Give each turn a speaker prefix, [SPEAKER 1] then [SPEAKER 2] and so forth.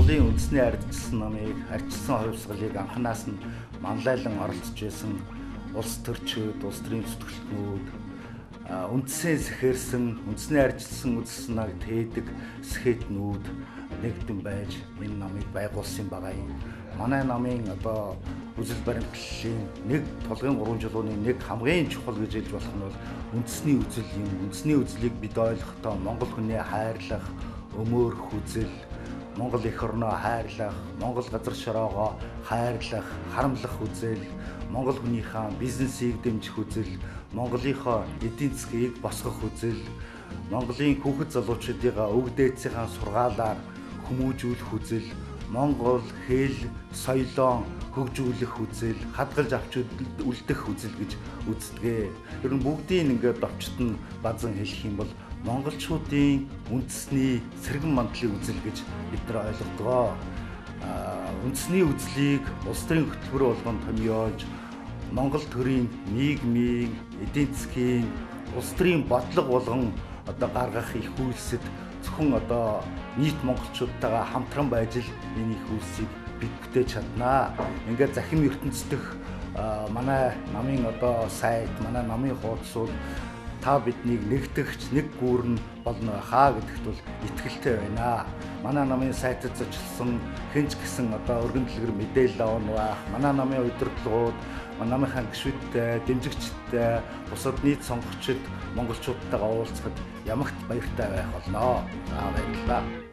[SPEAKER 1] Монголын үндэсний ардчилсан намыг ардчилсан хувьсгалыг анханаас нь манлайлан оролцож байсан улс төрчид, улс төрийн зүтгэлтнүүд, үндэсээ сэхэрсэн, үндэсний ардчилсан үзэл санааг тээдэг сэхэтнүүд нэгдэн байж энэ намыг байгуулсан байгаа юм. Манай намын одоо үзэл баримтлалын нэг толгойн 3 жилийн нэг хамгийн чухал гэж хэлж болох нь бол үндэсний үзэл юм. Үндэсний үзлийг бид ойлгохдоо монгол хүний хайрлах, өмөөрөх үзэл, Монгол эх орноо хайрлах, Монгол газар шороогоо хайрлах, харамлах үзэл, Монгол хүнийхээ бизнесийг дэмжих үзэл, Монголынхоо эдийн засгийг босгох үзэл, Монголын хүүхэд залуучуудыгаа өг дээдсийнхаа сургаалаар хүмүүжүүлэх үзэл, Монгол хэл, соёлоо хөгжүүлэх үзэл, хадгалж авч үлдэх үзэл гэж үздэг. Тэр нь бүгдийг ингээд довчтон базан хэлэх юм бол монголчуудын үндэсний сэргэн мандлын үзэл гэж бид нар ойлгодог. Үндэсний үзлийг улс төрийн хөтөлбөр болгон томьёолж, Монгол төрийн нийгмийн, эдийн засгийн, улс төрийн бодлого болгон одоо гаргах их үйлсэд зөвхөн одоо нийт монголчуудтайгаа хамтран байж л энэ их үйлсийг бид бүтээж чаднаа. Ингээд захим ертөнцийн дэх манай намын одоо сайт, манай намын хуудасууд та биднийг нэгтгэгч, нэг гүүрэн болно хаа гэдэгт бол итгэлтэй байна. Манай намын сайтад зочлсон хэн ч гэсэн одоо өргөн дэлгэр мэдээлэл авах байх. Манай намын удирдлагууд, манай намынхаа гишүүдтэй, дэмжигчтэй, бусад нийт сонгогчид монголчуудтайгаа уулзахад ямагт баяртай байх болно. Баярлалаа.